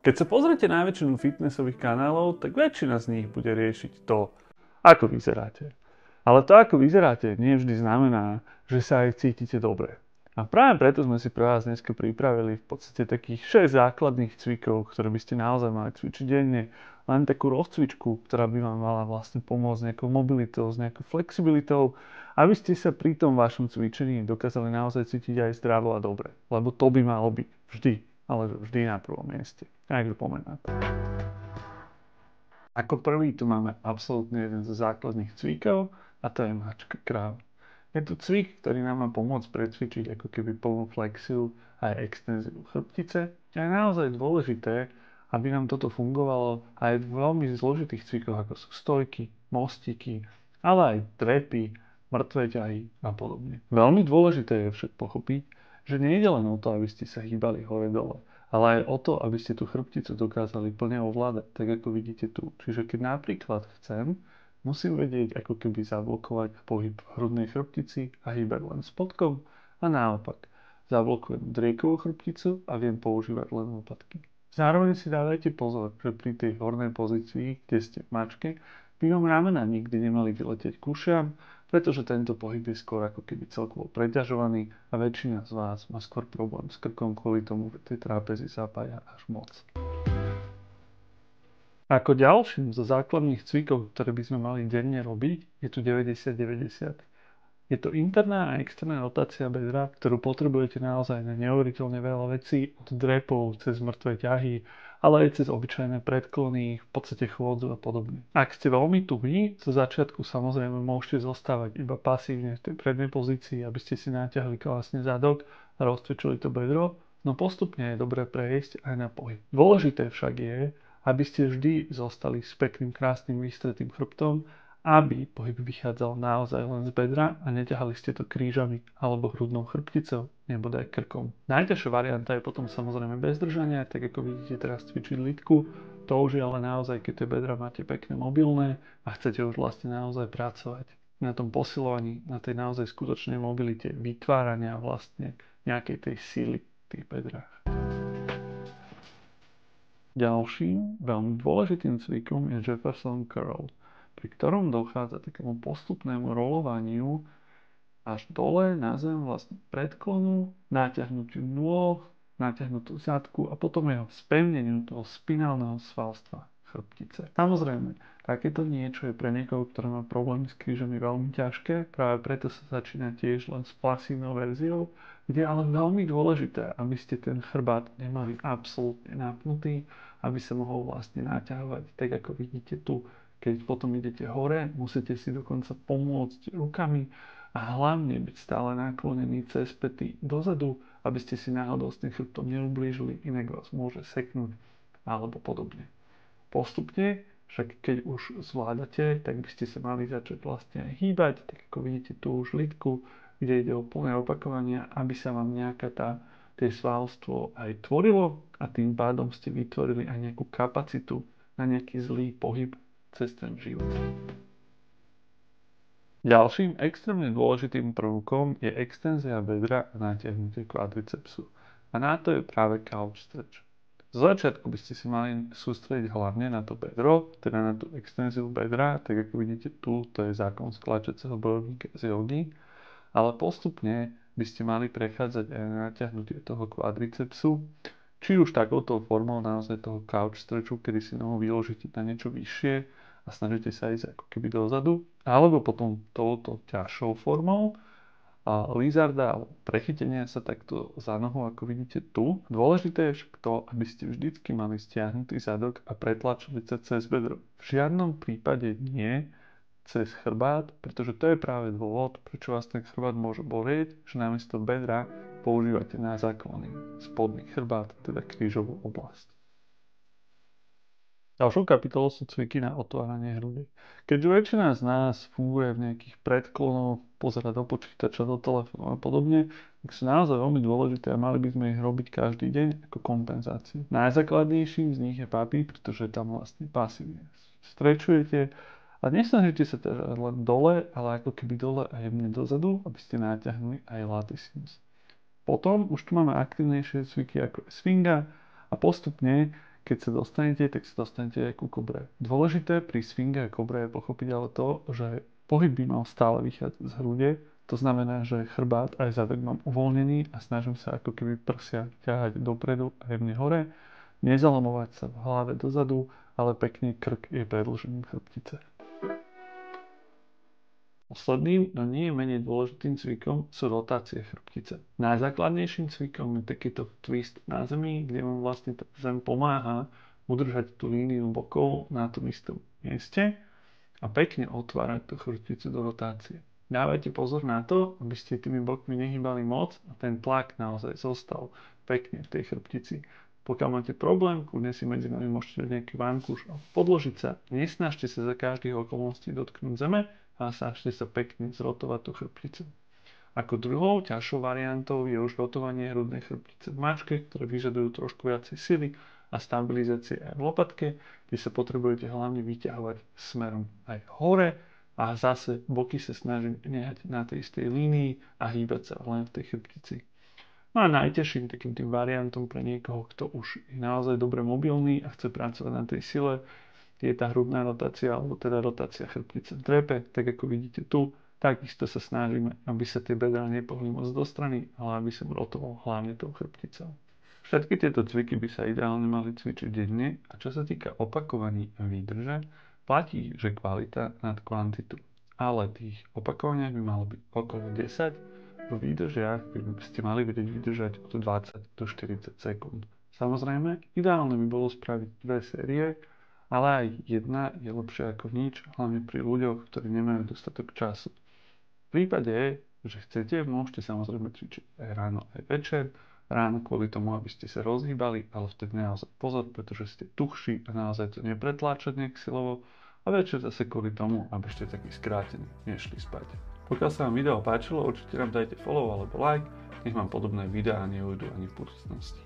Keď sa pozriete na väčšinu fitnessových kanálov, tak väčšina z nich bude riešiť to, ako vyzeráte. Ale to, ako vyzeráte, nie vždy znamená, že sa aj cítite dobre. A práve preto sme si pre vás dneska pripravili v podstate takých 6 základných cvikov, ktoré by ste naozaj mali cvičiť denne. Len takú rozcvičku, ktorá by vám mala vlastne pomôcť nejakou mobilitou, s nejakou flexibilitou, aby ste sa pri tom vašom cvičení dokázali naozaj cítiť aj zdravo a dobre. Lebo to by malo byť vždy, ale vždy na prvom mieste. Takže poďme na to. Ako prvý tu máme absolútne jeden z základných cvikov a to je mačka kráva. Je to cvik, ktorý nám má pomôcť precvičiť ako keby plnú flexiu aj extenziu chrbtice. A je naozaj dôležité, aby nám toto fungovalo aj v veľmi zložitých cvikoch, ako sú stojky, mostiky, ale aj trepy, mŕtve ťahy a podobne. Veľmi dôležité je však pochopiť, že nejde len o to, aby ste sa hýbali hore-dole, ale aj o to, aby ste tú chrbticu dokázali plne ovládať, tak ako vidíte tu. Čiže keď napríklad musím vedieť ako keby zablokovať pohyb v hrudnej chrbtici a hýbať len spodkom a naopak. Zablokujem driekovú chrbticu a viem používať len lopatky. Zároveň si dávajte pozor, že pri tej hornej pozícii, kde ste v mačke, by vám ramena nikdy nemali vyletieť k ušiam, pretože tento pohyb je skôr ako keby celkovo preťažovaný a väčšina z vás má skôr problém s krkom kvôli tomu, že tej trápezy zapája až moc. Ako ďalším zo základných cvikov, ktoré by sme mali denne robiť, je tu 90-90. Je to interná a externá rotácia bedra, ktorú potrebujete naozaj na neuveriteľne veľa vecí, od drepov cez mŕtve ťahy, ale aj cez obyčajné predklony, v podstate chôdzu a podobne. Ak ste veľmi tuhí, zo začiatku samozrejme môžete zostávať iba pasívne v tej prednej pozícii, aby ste si natiahli vlastne zadok a rozcvičili to bedro, no postupne je dobré prejsť aj na pohyb. Dôležité však je, aby ste vždy zostali s pekným, krásnym vystretým chrbtom, aby pohyb vychádzal naozaj len z bedra a neťahali ste to krížami alebo hrudnou chrbticou, nebodaj krkom. Najťažšia varianta je potom samozrejme bez držania, tak ako vidíte teraz cvičiť lytku. To už je ale naozaj, keď tie bedra máte pekne mobilné a chcete už vlastne naozaj pracovať na tom posilovaní, na tej naozaj skutočnej mobilite, vytvárania vlastne nejakej tej síly v tých bedrách. Ďalším veľmi dôležitým cvikom je Jefferson Curl, pri ktorom dochádza takému postupnému rolovaniu až dole na zem, vlastne predklonu, natiahnutiu nôh, natiahnutiu zadku a potom jeho spevneniu toho spinálneho svalstva chrbtice. Samozrejme, takéto niečo je pre niekoho, ktorý má problémy s krížami, veľmi ťažké, práve preto sa začína tiež len s pasívnou verziou, kde je ale veľmi dôležité, aby ste ten chrbát nemali absolútne napnutý, aby sa mohol vlastne naťahovať, tak ako vidíte tu. Keď potom idete hore, musíte si dokonca pomôcť rukami a hlavne byť stále naklonený cez päty dozadu, aby ste si náhodou s tým chrbtom neublížili, inak vás môže seknúť alebo podobne. Postupne, však keď už zvládate, tak by ste sa mali začať vlastne aj hýbať, tak ako vidíte tu už lytku, kde ide o plné opakovania, aby sa vám nejaká tie svalstvo aj tvorilo a tým pádom ste vytvorili aj nejakú kapacitu na nejaký zlý pohyb cez ten život. Ďalším extrémne dôležitým prvkom je extenzia bedra a natiahnutie kvadricepsu. A na to je práve couch stretch. Z začiatku by ste si mali sústrediť hlavne na to bedro, teda na tú extenziu bedra, tak ako vidíte tu, to je zákon skláčaceho bojovníka z jogy, ale postupne by ste mali prechádzať aj na natiahnutie toho kvadricepsu, či už takouto formou naozaj toho couch stretchu, kedy si nohu vyložíte na niečo vyššie a snažíte sa ísť ako keby dozadu, alebo potom touto ťažšou formou lizarda alebo prechytenia sa takto za nohu, ako vidíte tu. Dôležité je však to, aby ste vždycky mali stiahnutý zadok a pretlačili sa cez bedro. V žiadnom prípade nie cez chrbát, pretože to je práve dôvod, prečo vás ten chrbát môže bolieť, že namiesto bedra používate na záklony spodný chrbát, teda krížovú oblasť. Ďalšou kapitolou sú cviky na otváranie hrude. Keďže väčšina z nás funguje v nejakých predklonoch, pozerá do počítača, do telefónu a podobne, tak sú naozaj veľmi dôležité a mali by sme ich robiť každý deň ako kompenzáciu. Najzákladnejším z nich je papi, pretože tam vlastne pasívne strečujete a nesnažíte sa teda len dole, ale ako keby dole a jemne dozadu, aby ste natiahli aj latissimus. Potom už tu máme aktívnejšie cviky ako je swinga a postupne, keď sa dostanete, tak sa dostanete aj ku kobre. Dôležité pri swinge a kobre je pochopiť ale to, že pohyb by mal stále vychádzať z hrude, to znamená, že chrbát aj zadok mám uvoľnený a snažím sa ako keby prsia ťahať dopredu a jemne hore, nezalomovať sa v hlave dozadu, ale pekne krk je predĺžením chrbtice. Posledným, no nie menej dôležitým cvikom sú rotácie chrbtice. Najzákladnejším cvikom je takýto twist na zemi, kde vám vlastne tá zem pomáha udržať tú líniu bokov na tom istom mieste a pekne otvárať tú chrbticu do rotácie. Dávajte pozor na to, aby ste tými bokmi nehýbali moc a ten tlak naozaj zostal pekne v tej chrbtici. Pokiaľ máte problém, kľudne si medzi nami môžete dať nejaký vankúš a podložiť sa. Nesnažte sa za každých okolností dotknúť zeme, a snažte sa pekne zrotovať tú chrbticu. Ako druhou ťažšou variantou je už rotovanie hrudnej chrbtice v mačke, ktoré vyžadujú trošku viacej sily a stabilizácie aj v lopatke, kde sa potrebujete hlavne vyťahovať smerom aj hore a zase boky sa snažiť nehať na tej istej línii a hýbať sa len v tej chrbtici. No a najťažším takým tým variantom pre niekoho, kto už je naozaj dobre mobilný a chce pracovať na tej sile, je tá hrudná rotácia, alebo teda rotácia chrbtice v drepe, tak ako vidíte tu. Takisto sa snažíme, aby sa tie bedrá nepohli moc do strany, ale aby som rotoval hlavne tou chrbticou. Všetky tieto cviky by sa ideálne mali cvičiť denne a čo sa týka opakovaní a výdrže, platí, že kvalita nad kvantitu. Ale tých opakovania by malo byť okolo 10, v výdržiach by ste mali vedieť vydržať od 20 do 40 sekúnd. Samozrejme, ideálne by bolo spraviť 2 série, ale aj jedna je lepšia ako nič, hlavne pri ľuďoch, ktorí nemajú dostatok času. V prípade, že chcete, môžete samozrejme cvičiť aj ráno, aj večer. Ráno kvôli tomu, aby ste sa rozhýbali, ale vtedy naozaj pozor, pretože ste tuchší a naozaj to nepretláčať nejak silovo. A večer zase kvôli tomu, aby ste taký skrátený nešli spať. Pokiaľ sa vám video páčilo, určite nám dajte follow alebo like, nech vám podobné videá neujdu ani v budúcnosti.